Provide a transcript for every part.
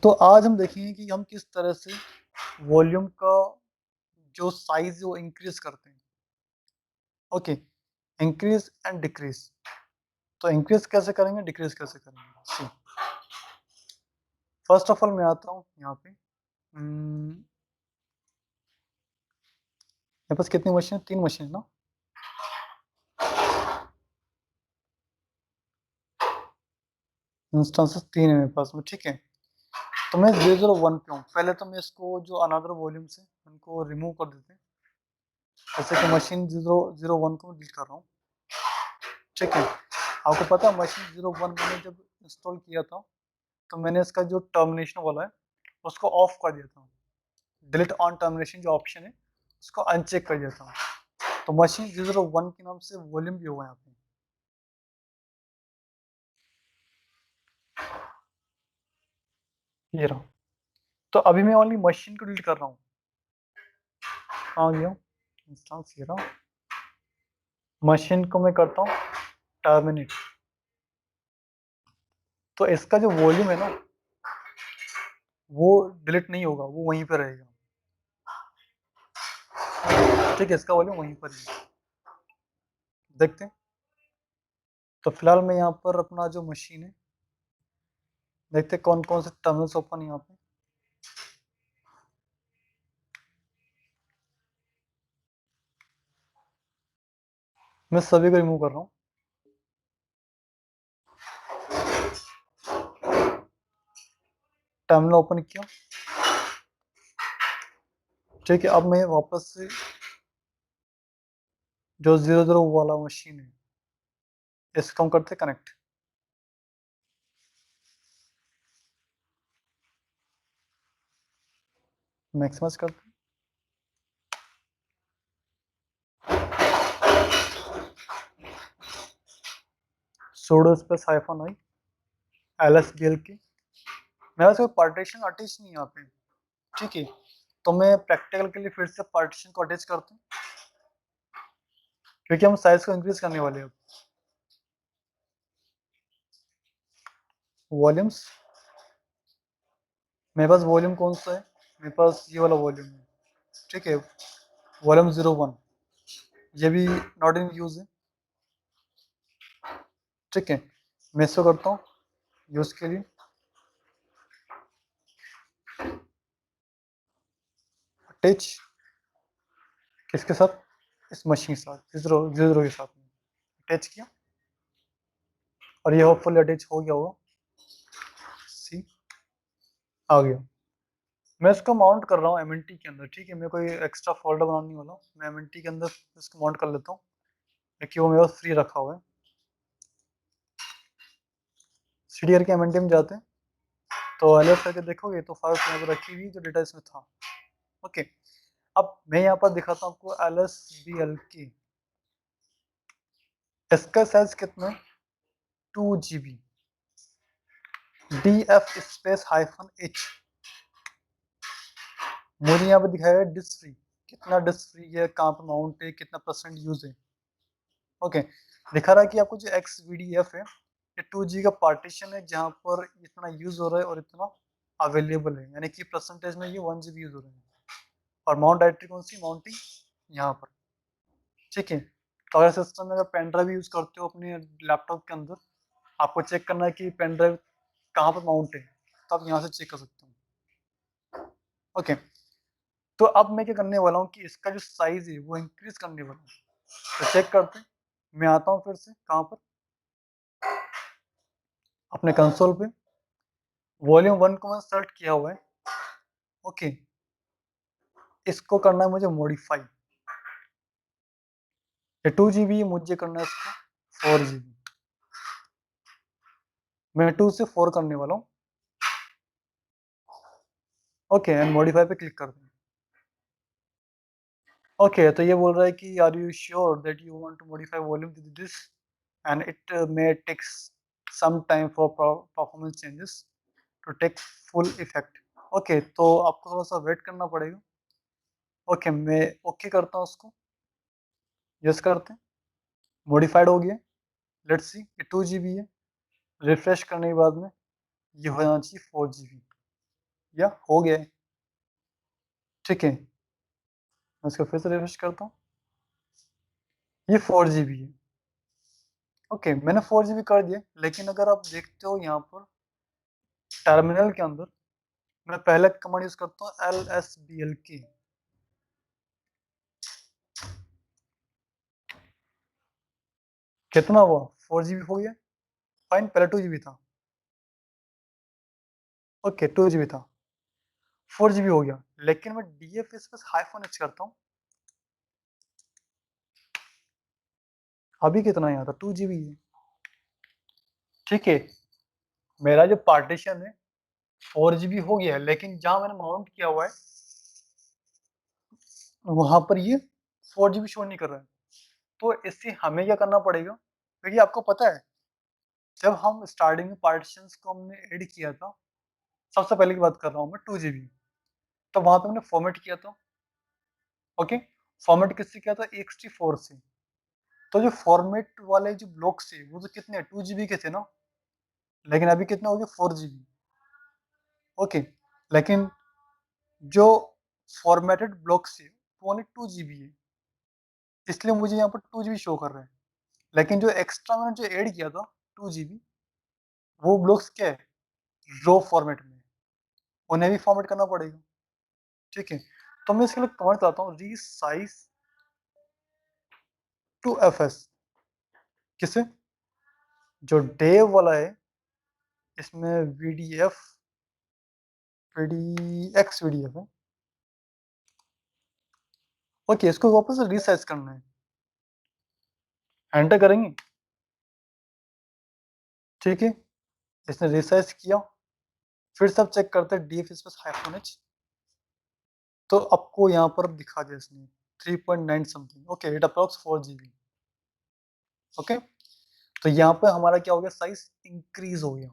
तो आज हम देखेंगे कि हम किस तरह से वॉल्यूम का जो साइज वो इंक्रीज करते हैं। Okay, increase and decrease. तो इंक्रीज कैसे करेंगे, डिक्रीज कैसे करेंगे। सी, फर्स्ट ऑफ ऑल मैं आता हूँ यहाँ पे। मेरे पास कितनी मशीन, 3 मशीन ना। इंस्टेंसेस 3 है मेरे पास में, ठीक है। तो मैं 001 पे हूँ। पहले तो मैं इसको जो अनदर वॉल्यूम से उनको रिमूव कर देते हैं। जैसे कि मशीन 001 को डिलीट कर रहा हूँ, ठीक है। आपको पता है मशीन 01 मैंने जब इंस्टॉल किया था तो मैंने इसका जो टर्मिनेशन वाला है उसको ऑफ कर दिया था। डिलीट ऑन टर्मिनेशन जो ऑप्शन है उसको अनचेक कर दिया था। तो मशीन 001 के नाम से वॉल्यूम भी हुआ यहाँ पे। ये रहा। तो अभी मैं ओनली मशीन को डिलीट कर रहा हूँ। कहाँ गया इंस्टांस, ये रहा। मशीन को मैं करता हूँ टर्मिनेट। तो इसका जो वॉल्यूम है ना वो डिलीट नहीं होगा, वो वहीं पर रहेगा। ठीक है, इसका वॉल्यूम वहीं पर है। देखते हैं। तो फिलहाल मैं यहाँ पर अपना जो मशीन है, देखते हैं कौन कौन से टर्मिनल्स ओपन है यहाँ पे। मैं सभी को रिमूव कर रहा हूँ। टर्मिनल ओपन किया, ठीक है। अब मैं वापस से जो 00 वाला मशीन है इसको हम करते कनेक्ट। मैक्सिमाइज करते, sudo space hyphen I LSBL की। मेरा कोई पार्टीशन अटैच नहीं है यहाँ पे, ठीक है। तो मैं प्रैक्टिकल के लिए फिर से पार्टीशन को अटैच करता हूँ, क्योंकि हम साइज को इंक्रीज करने वाले हैं अब। वॉल्यूम्स, मेरे पास वॉल्यूम कौन सा है, मेरे पास ये वाला वॉल्यूम है, ठीक है। वॉल्यूम 01, ये भी नॉट इन यूज है, ठीक है। मैं इसको करता हूँ यूज के लिए अटैच। किसके साथ, इस मशीन के साथ, 00 के साथ में अटैच किया। और ये होपफुली अटैच हो गया होगा। सी, आ गया। मैं इसको माउंट कर रहा हूँ एमएनटी के अंदर, ठीक है। मैं कोई एक्स्ट्रा फोल्डर बनाने नहीं वाला हूँ, मैं एमएनटी के अंदर इसको माउंट कर लेता हूँ, क्योंकि वो मेरे पास फ्री रखा हुआ है। सीडी करके एमएनटी में जाते हैं, तो अलर्ट करके देखोगे तो फाइल यहाँ पर रखी हुई जो डेटा इसमें था। ओके, अब मैं यहाँ पर दिखाता हूँ आपको LSBL की। इसका साइज कितना है, 2 GB। DF space hyphen H। मुझे यहाँ पर दिखाया है डिस्क फ्री, कितना डिस्क फ्री है, कहाँ पर माउंट है, कितना % यूज है। ओके, दिखा रहा है कि आपको जो XVDF है ये 2G का पार्टीशन है, जहाँ पर इतना यूज हो रहा है और इतना अवेलेबल है, यानी कि परसेंटेज में ये 1 GB यूज हो रहा है। और माउंट डायरेक्टरी कौन सी, माउंटिंग यहाँ पर, ठीक है। तो अगर सिस्टम में अगर पेन ड्राइव यूज करते हो अपने लैपटॉप के अंदर, आपको चेक करना है कि पेन ड्राइव कहाँ पर माउंट है, तो आप यहाँ से चेक कर सकते हो। ओके, तो अब मैं क्या करने वाला हूँ कि इसका जो साइज है वो इंक्रीज करने वाला हूँ। तो चेक करते हैं। मैं आता हूँ फिर से कहाँ पर, अपने कंसोल पे। वॉल्यूम 1 को मैं सेलेक्ट किया हुआ है, ओके। इसको करना है मुझे मॉडिफाई। ये 2 GB, मुझे करना है इसको 4 GB। मैं 2 से 4 करने वाला हूँ, ओके। एंड मॉडिफाई पे क्लिक करते हैं। ओके, तो ये बोल रहा है कि are you sure that you want to modify volume to this and it may takes some time for performance changes to take full effect. Okay, तो आपको थोड़ा सा वेट करना पड़ेगा। ओके, मैं ओके करता हूँ उसको, यस करते हैं। मॉडिफाइड हो गया, लेट्स सी। ये 2 GB है, रिफ्रेश करने के बाद में ये हो जाना चाहिए 4 GB। या हो गया है, ठीक है। मैं इसको फिर से रिफ्रेश करता हूँ, ये 4 GB है। ओके, मैंने 4 GB कर दिया, लेकिन अगर आप देखते हो यहाँ पर टर्मिनल के अंदर, मैं पहले कमांड यूज करता हूँ LSBLK। कितना हुआ? 4 GB हो गया, फाइन। पहले 2 GB था, ओके 2 GB था, 4 GB हो गया। लेकिन मैं DF स्पेस -H करता हूँ, अभी कितना यहाँ था? 2 GB है, ठीक है। मेरा जो पार्टीशन है 4 GB हो गया है, लेकिन जहां मैंने माउंट किया हुआ है वहां पर ये 4 GB शो नहीं कर रहा है। तो इससे हमें क्या करना पड़ेगा? क्योंकि आपको पता है, जब हम स्टार्टिंग में पार्टीशंस को हमने ऐड किया था, सबसे पहले की बात कर रहा हूँ मैं, 2 GB, तो वहां पे हमने फॉर्मेट किया था, ओके। फॉर्मेट किससे किया था? ext4 से। तो जो फॉर्मेट वाले जो ब्लॉक्स थे वो तो कितने 2 GB के थे ना, लेकिन अभी कितना हो गया? 4 GB, ओके। लेकिन जो फॉर्मेटेड ब्लॉक्स थे वो ओनली 2 GB है, इसलिए मुझे यहाँ पर 2 GB शो कर रहा है। लेकिन जो एक्स्ट्रा मैंने जो ऐड किया था 2 GB, वो ब्लॉक्स क्या है? रो फॉर्मेट में, उन्हें भी फॉर्मेट करना पड़ेगा, ठीक है। तो मैं इसके लिए कमांड चाहता हूँ, रीसाइज टू FS। किसे? जो डेव वाला है, इसमें VDF PDX VDF है, ओके। इसको वापस रीसाइज करना है, एंटर करेंगे, ठीक है। इसने रिसाइज किया, फिर सब चेक करते हैं DF स्पेस -H, तो आपको यहाँ पर दिखा दिया इसने 3.9 something, okay. It approx 4 GB, okay. तो यहाँ पे हमारा क्या हो गया? साइज इंक्रीज हो गया।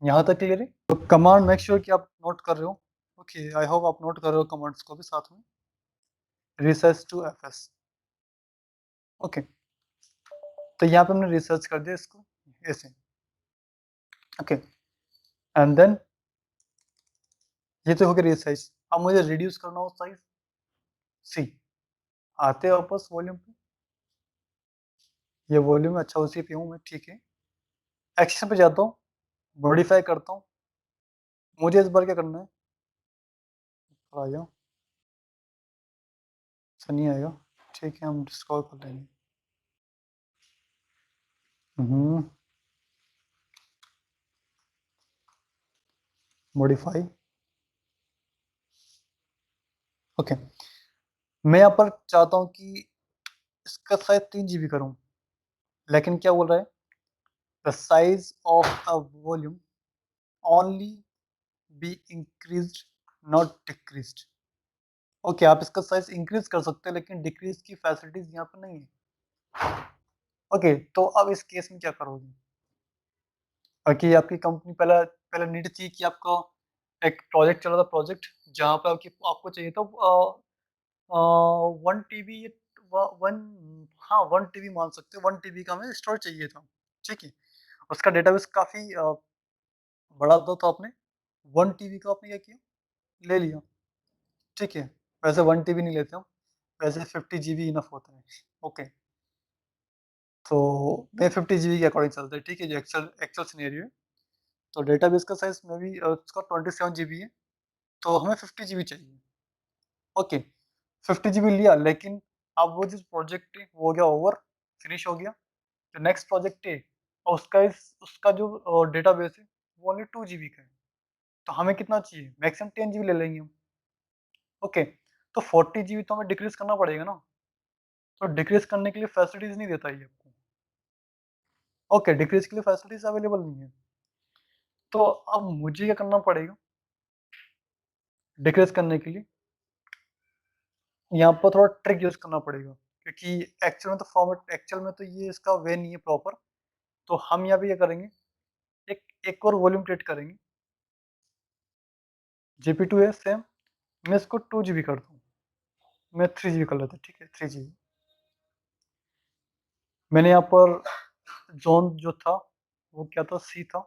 यहाँ तक क्लियर है? तो कमांड मेक श्योर कि आप नोट कर रहे हो, ओके। आई होप आप नोट कर रहे हो कमांड्स को भी साथ में। Research to FS, okay. तो यहाँ पे हमने रिसर्च कर दिया इसको ऐसे, ओके। एंड देन ये तो हो गया रिसाइज। अब मुझे रिड्यूस करना हो साइज, सी, आते हैं वापस वॉल्यूम पे, ये वॉल्यूम अच्छा उसी पे हूँ मैं, ठीक है। एक्शन पे जाता हूँ, मॉडिफाई करता हूँ। मुझे इस बार क्या करना है? आ जाओ, अच्छा नहीं आएगा, ठीक है, हम डिस्कॉल कर लेंगे। Modify, okay. मैं यहाँ पर चाहता हूँ कि इसका साइज 3 GB करूँ, लेकिन क्या बोल रहा है? The size of a volume only be increased, not decreased, okay. आप इसका साइज इंक्रीज कर सकते हैं, लेकिन डिक्रीज की फैसिलिटीज यहाँ पर नहीं है, ओके। तो अब इस केस में क्या करोगे? कि आपकी कंपनी पहले पहले नीड थी कि आपका एक प्रोजेक्ट चल रहा था, प्रोजेक्ट जहाँ पे आपको चाहिए था 1 TB, वन, हाँ 1 TB मान सकते हो, 1 TB का हमें स्टोरेज चाहिए था, ठीक है। उसका डेटाबेस काफी बड़ा था, तो आपने 1 TB का आपने क्या किया? ले लिया, ठीक है। वैसे 1 TB नहीं लेते हम, वैसे 50 GB इनफ होता है, ओके। तो मैं 50 GB के अकॉर्डिंग चलता है, ठीक है, जो एक्चुअल एक्चुअल सिनेरियो है। तो डेटाबेस का साइज में भी उसका 27 GB है, तो हमें 50 GB चाहिए, ओके। 50 GB लिया, लेकिन अब वो जिस प्रोजेक्ट है वो हो गया ओवर, फिनिश हो गया। जो नेक्स्ट प्रोजेक्ट है, और उसका जो डेटाबेस है वो ओनली 2 GB का है, तो हमें कितना चाहिए? मैक्सिमम 10 GB ले लेंगे हम, ओके। तो 40 GB तो हमें डिक्रीज करना पड़ेगा ना, तो डिक्रीज करने के लिए फैसिलिटीज नहीं देता ये आपको, ओके। डिक्रीज के लिए फैसिलिटीज अवेलेबल नहीं है, तो अब मुझे क्या करना पड़ेगा डिक्रीज करने के लिए? यहाँ पर थोड़ा ट्रिक यूज करना पड़ेगा, क्योंकि एक्चुअल में तो ये इसका वे नहीं है प्रॉपर। तो हम यहाँ पे क्या करेंगे, एक और वॉल्यूम क्रिएट करेंगे, GP2 है सेम, मैं इसको 2 GB करता हूँ, मैं 3 GB कर लेता हूँ, ठीक है, 3 GB। मैंने यहाँ पर जोन जो था वो क्या था? सी था,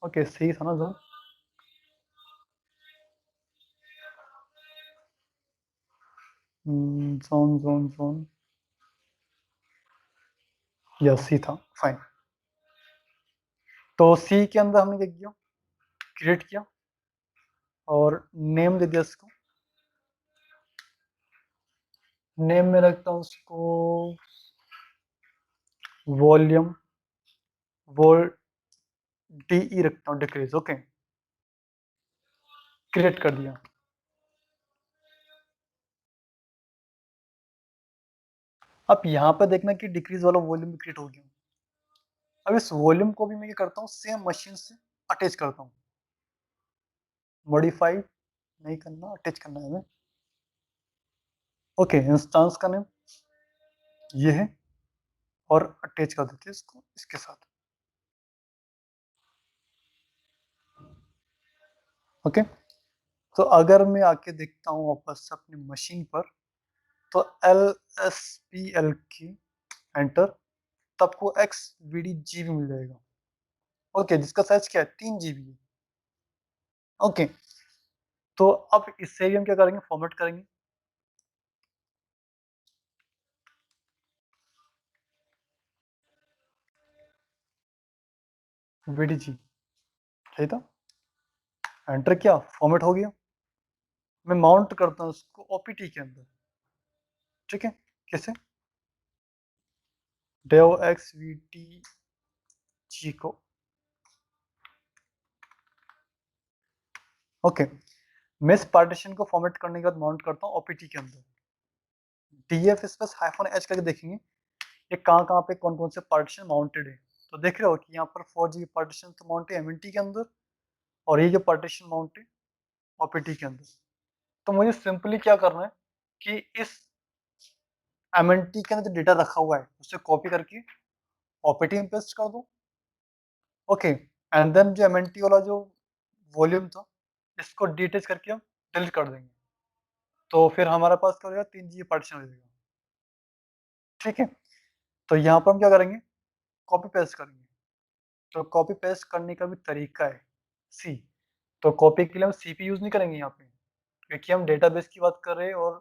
ओके, सी था ना zone. Zone zone zone, yes C था, फाइन। तो सी के अंदर हमने क्या किया, क्रिएट किया और नेम दे दिया इसको। नेम में रखता हूँ उसको वॉल्यूम, वो डी रखता हूँ, डिक्रीज। ओके, क्रिएट कर दिया। अब यहाँ पे देखना कि डिक्रीज वाला वॉल्यूम भी क्रिएट हो गया। अब इस वॉल्यूम को भी मैं क्या करता हूँ, सेम मशीन से अटैच करता हूँ। मॉडिफाई नहीं करना, अटैच करना है हमें। ओके, इंस्टेंस का नेम ये है और अटैच कर देते हैं इसको इसके साथ। ओके, तो अगर मैं आके देखता हूँ वापस से अपनी मशीन पर, तो LSPL की एंटर, तो आपको XVDGB मिल जाएगा। ओके, जिसका साइज क्या है, 3 GB है। ओके, तो अब इससे भी हम क्या करेंगे, फॉर्मेट करेंगे। VDG सही था, एंटर किया, फॉर्मेट हो गया। मैं माउंट करता हूँ उसको OPT के अंदर। ठीक है, कैसे, डेव XVDG को। ओके, मैं इस पार्टीशन को फॉर्मेट करने के बाद माउंट करता हूँ OPT के अंदर। DF स्पेस -H करके देखेंगे ये कहाँ कहाँ पे कौन कौन से पार्टीशन माउंटेड है। तो देख रहे हो कि यहाँ पर 4 GB पार्टीशन तो माउंट है MNT के अंदर, और ये जो पार्टीशन माउंट है OPT के अंदर। तो मुझे सिंपली क्या करना है कि इस MNT के अंदर जो डेटा रखा हुआ है उसे कॉपी करके OPT में पेस्ट कर दो। ओके, एंड देन जो MNT वाला जो वॉल्यूम था इसको डिटेच करके हम डिलीट कर देंगे। तो फिर हमारे पास क्या हो जाएगा, 3 GB पार्टीशन हो जाएगा। ठीक है, तो यहाँ पर हम क्या करेंगे, कॉपी पेस्ट करेंगे। तो कॉपी पेस्ट करने का भी तरीका है सी। तो कॉपी के लिए हम सीपी यूज नहीं करेंगे यहाँ पे, क्योंकि हम डेटाबेस की बात कर रहे हैं और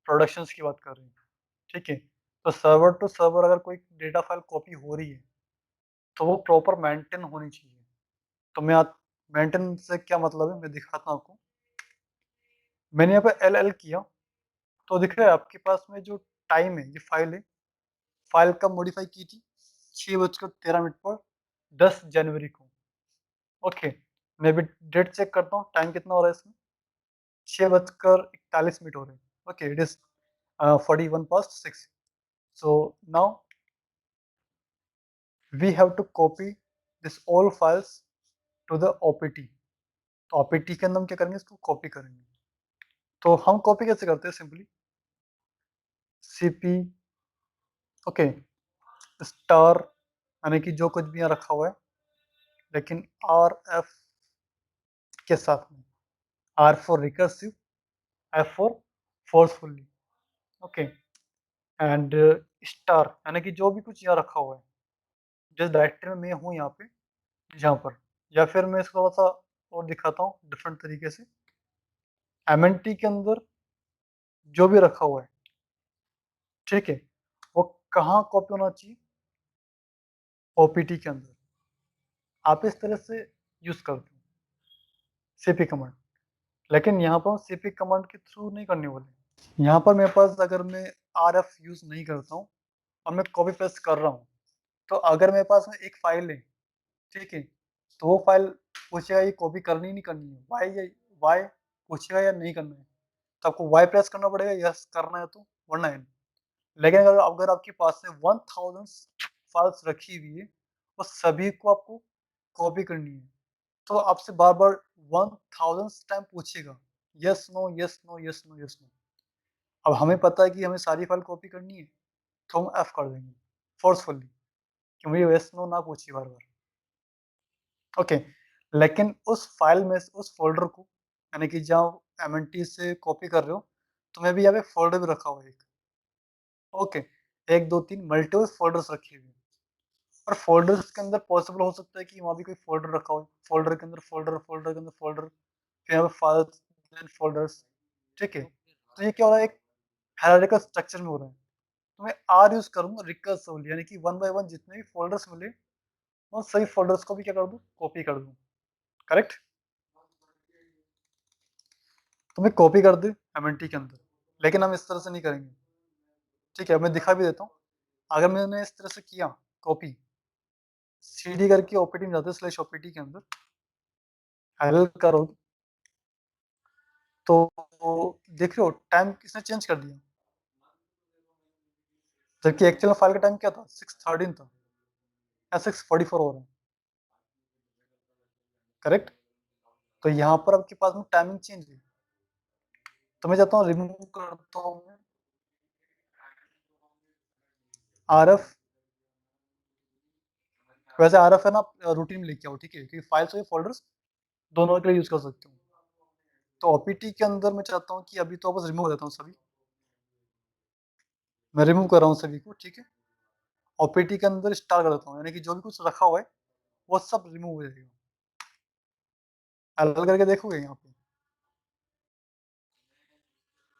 प्रोडक्शंस की बात कर रहे हैं। ठीक है, तो सर्वर टू सर्वर अगर कोई डेटा फाइल कॉपी हो रही है तो वो प्रॉपर मेंटेन होनी चाहिए। तो मैं मेंटेन से क्या मतलब है, मैं दिखाता हूँ आपको। मैंने यहाँ पे LL किया, तो दिख रहा है आपके पास में जो टाइम है, ये फाइल है, फाइल कब मॉडिफाई की थी, 6:13 पर 10 जनवरी को। ओके, मैं भी डेट चेक करता हूँ, टाइम कितना हो रहा है इसमें, 6:41 हो रहे हैं। Okay, it is 41 past 6। So now we have to copy this all files to the OPT। तो OPT के अंदर हम क्या करेंगे, इसको कॉपी करेंगे। तो हम कॉपी कैसे करते हैं, सिंपली CP, ओके, स्टार, यानी कि जो कुछ भी यहाँ रखा हुआ है, लेकिन RF के साथ में, R for recursive, F for forcefully. Okay, and star, यानी कि जो भी कुछ यहाँ रखा हुआ है, जिस डायरेक्टरी में मैं हूँ यहाँ पे, यहाँ पर, या फिर मैं इसको थोड़ा सा और दिखाता हूँ डिफरेंट तरीके से। MNT के अंदर जो भी रखा हुआ है, ठीक है, वो कहाँ कॉपी होना चाहिए, OPT के अंदर। आप इस तरह से यूज करते हो CP कमांड, लेकिन यहाँ पर CP कमांड के थ्रू नहीं करने वाले। यहाँ पर मेरे पास, अगर मैं RF यूज नहीं करता हूँ और मैं कॉपी पेस्ट कर रहा हूँ, तो अगर मेरे पास में एक फाइल है, ठीक है, तो वो फाइल पूछेगा ये कॉपी करनी नहीं करनी है, वाई पूछेगा या नहीं करना है, तो आपको वाई प्रेस करना पड़ेगा, यस करना है तो, वरना है। लेकिन अगर अगर आपके पास में 1000 फाइल्स रखी हुई है, वो सभी को आपको कॉपी करनी है, तो आपसे बार बार 1000 टाइम पूछेगा, yes no yes no yes no yes no. अब हमें पता है कि हमें सारी फाइल कॉपी करनी है, तो हम एफ कर देंगे फोर्सफुली, कि मुझे यस नो ना पूछिए बार बार। ओके, लेकिन उस फाइल में उस फोल्डर को, यानी कि जहाँ MNT से कॉपी कर रहे हो, तो मैं भी यहाँ पे फोल्डर भी रखा हुआ है एक। ओके, 1 2 3 मल्टीपल फोल्डर्स रखे हुए हैं। और फोल्डर्स के अंदर पॉसिबल हो सकता है कि वहाँ भी कोई फोल्डर रखा हो, फोल्डर के अंदर फोल्डर, फोल्डर के अंदर फोल्डर, फिर यहाँ पे फाइल्स देन फोल्डर्स। ठीक है, तो ये क्या हो रहा है, एक हायरार्किकल स्ट्रक्चर में हो रहा है। तो मैं आर यूज करूंगा रिकर्सिवली, यानी कि वन बाय वन जितने भी फोल्डर्स मिले उन सभी फोल्डर्स को भी क्या कर दूं, कॉपी कर दूं। करेक्ट। तो मैं कॉपी कर दूं एमएनटी के अंदर, लेकिन हम इस तरह से नहीं करेंगे। ठीक है, मैं दिखा भी देता हूँ। अगर मैंने इस तरह से किया कॉपी, सीडी करके ओपीटी में जाते स्लैश ओपीटी के अंदर एल करोगे तो देख रहे हो टाइम किसने चेंज कर दिया, जबकि एक्चुअल फाइल का टाइम क्या था, 6:13 था या 6:44 हो रहा है। करेक्ट। तो यहाँ पर आपके पास में टाइमिंग चेंज है। तो मैं चाहता हूँ रिमूव करता हूँ आर एफ। वैसे आर एफ है ना, रूटीन में लेके आओ, ठीक है, क्योंकि फाइल्स और फोल्डर्स दोनों के लिए यूज कर सकते हो। तो ओपीटी के अंदर मैं चाहता हूँ कि अभी तो बस रिमूव देता हूँ सभी, मैं रिमूव कर रहा हूँ सभी को। ठीक है, ओपीटी के अंदर स्टार कर देता हूँ, यानी कि जो भी कुछ रखा हुआ है वो सब रिमूव हो जाएगा। एल करके देखोगे यहाँ पे।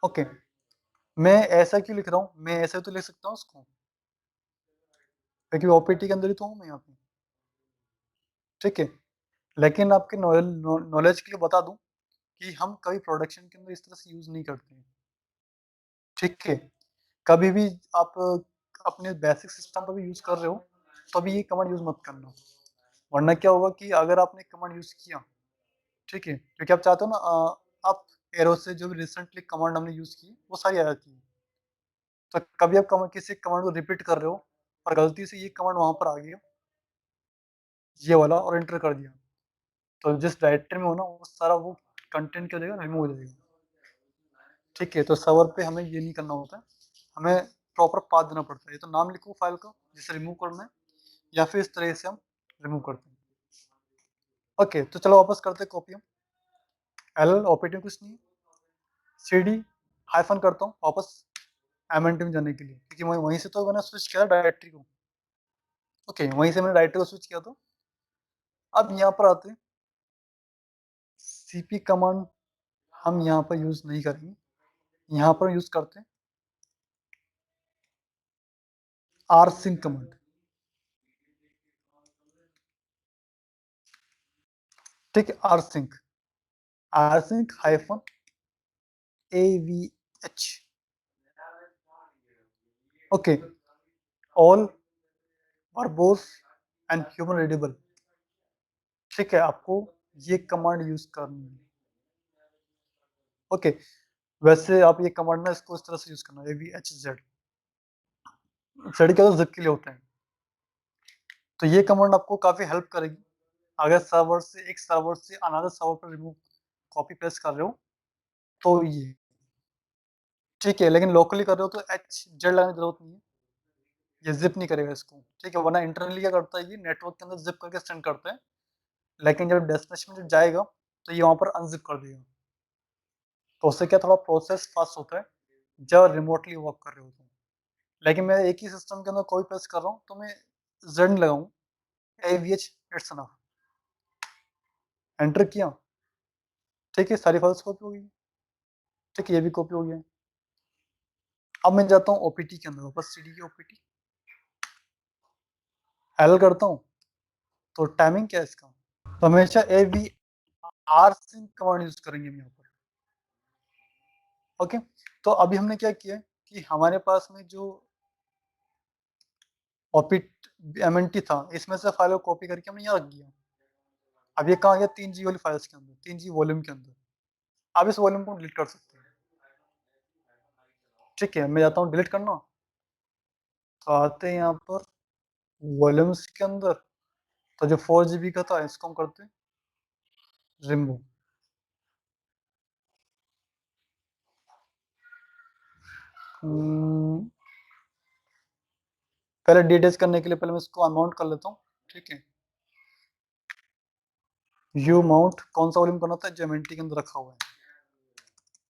ओके, मैं ऐसा क्यों लिख रहा हूँ, मैं ऐसे तो लिख सकता हूँ उसको, क्योंकि ओपीटी के अंदर ही तो हूँ मैं यहाँ पे। ठीक है, लेकिन आपके नॉलेज के लिए बता दूं कि हम कभी प्रोडक्शन के अंदर इस तरह से यूज नहीं करते हैं। ठीक है, कभी भी आप अपने बेसिक सिस्टम पर भी यूज कर रहे हो तो अभी ये कमांड यूज मत करना, वरना क्या होगा कि अगर आपने कमांड यूज किया, ठीक है, क्योंकि आप चाहते हो ना आप एरो से जो भी रिसेंटली कमांड हमने यूज की वो सारी आ जाती है। तो कभी आप किसी कमांड को रिपीट कर रहे हो और गलती से ये कमांड वहां पर आ गया, ये वाला, और एंटर कर दिया, तो जिस डायरेक्टरी में हो ना वो सारा वो कंटेंट क्या हो जाएगा, रिमूव हो जाएगा। ठीक है, तो सर्वर पे हमें ये नहीं करना होता है, हमें प्रॉपर पाथ देना पड़ता है। ये तो नाम लिखो फाइल का जिसे रिमूव करना है, या फिर इस तरह से हम रिमूव करते हैं। ओके, तो चलो वापस करते हैं कॉपी हम। एल ऑपरेटिंग कुछ नहीं है, सी डी हाइफन करता हूँ वापस एमएनटी में जाने के लिए, क्योंकि मैं वहीं से तो मैंने स्विच किया डायरेक्टरी को। ओके, वहीं से मैंने डायरेक्टरी को स्विच किया, तो अब यहाँ पर आते हैं सीपी कमांड, हम यहाँ पर यूज नहीं करेंगे, यहाँ पर यूज करते हैं आर सिंक कमांड। ठीक है, R sync hyphen AVH। Okay, all verbose and human readable. ठीक है, आपको ये कमांड यूज करनी है। ओके, वैसे आप ये कमांड ना इसको इस तरह से यूज करना, AVHZ, जेड क्या, तो जिप के लिए होता है। तो ये कमांड आपको काफी हेल्प करेगी अगर सर्वर से एक सर्वर से अनदर सर्वर पर रिमूव कॉपी पेस्ट कर रहे हो तो ये ठीक है, लेकिन लोकली कर रहे हो तो HZ लगाने की जरूरत नहीं है, ये जिप नहीं करेगा इसको। ठीक है, वरना इंटरनली क्या करता है, ये नेटवर्क के अंदर जिप करके सेंड करता है, लेकिन जब डेस्टिनेशन में जब जाएगा तो ये वहां पर अनजिप कर देगा। तो उससे क्या थोड़ा प्रोसेस फास्ट होता है जब रिमोटली वर्क कर रहे हो तो। लेकिन मैं एक ही सिस्टम के अंदर कोई पेस्ट कर रहा हूँ तो मैं जेड लगाऊं, AVH, इट्स एनफ, एंटर किया। ठीक है, सारी फाइल्स कॉपी हो गई। ठीक है, ये भी कॉपी हो गया। अब मैं जाता हूँ ओपीटी के अंदर, वापस सीडी की ओपीटी एल करता हूँ, तो टाइमिंग क्या है इसका, तो हमेशा AVR सिंक कमांड यूज करेंगे हम यहाँ पर। ओके, तो अभी हमने क्या किया कि हमारे पास में जो ओपीट MNT था, इसमें से फाइल को कॉपी करके हमने यहाँ रख दिया। अब ये कहाँ गया, 3 GB वाली फाइल्स के अंदर, 3 GB वॉल्यूम के अंदर। अब इस वॉल्यूम को डिलीट कर सकते हैं। ठीक है, मैं जाता हूँ डिलीट करना, तो आते हैं यहाँ पर वॉल्यूम्स के अंदर, तो जो 4 GB का था इसको हम करते हैं रिमूव। पहले डिटेच करने के लिए पहले मैं इसको अनमाउंट कर लेता हूँ। ठीक है, यू माउंट कौन सा वॉल्यूम करना होता है, जो एमएनटी के अंदर रखा हुआ है,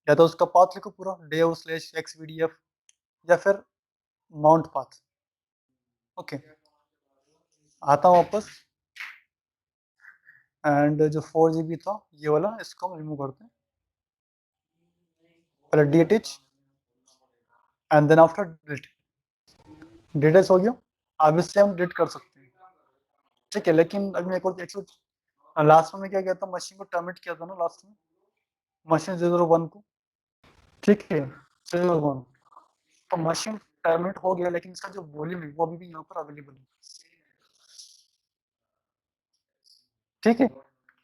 या तो उसका पाथ लिखो पूरा dev/xvdf, या फिर माउंट पाथ। ओके, आता हूँ वापस, एंड जो 4 GB था ये वाला, इसको हम रिमूव करते हैं। पहले DTH and then after delete. Details हो गया, अब इससे हम डिलीट कर सकते हैं, ठीक है। लेकिन अभी मेरे को एक्चुअली लास्ट में क्या किया था, मशीन को टर्मिनेट किया था ना लास्ट में, मशीन 001 को, ठीक है, 001। तो मशीन टर्मिनेट हो गया, लेकिन इसका जो वॉल्यूम है वो अभी भी यहाँ पर अवेलेबल है, ठीक है।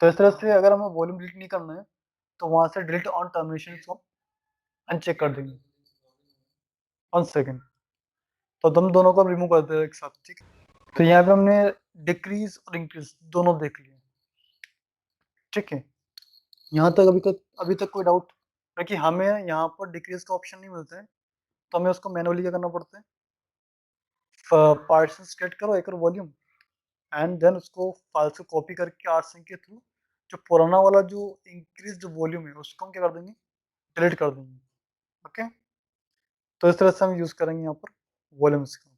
तो इस तरह से अगर हमें वॉल्यूम डिलीट नहीं करना है तो वहां से डिलीट ऑन टर्मिनेशन को अनचेक कर देंगे। 1 सेकेंड, तो हम दोनों को रिमूव कर देते हैं एक साथ, ठीक है। तो यहाँ पे हमने डिक्रीज और इंक्रीज दोनों देख लिए, ठीक है। यहाँ तक अभी तक कोई डाउट है कि हमें यहाँ पर डिक्रीज का ऑप्शन नहीं मिलता है, तो हमें उसको मैनुअली क्या करना पड़ता है, पार्टीशन सेलेक्ट करो एक वॉल्यूम, एंड देन उसको फाइल से कॉपी करके आरसिंक के थ्रू जो पुराना वाला जो इंक्रीज वॉल्यूम है उसको हम क्या कर देंगे, डिलीट कर देंगे, ओके। तो इस तरह से हम यूज करेंगे यहाँ पर वॉल्यूम्स का।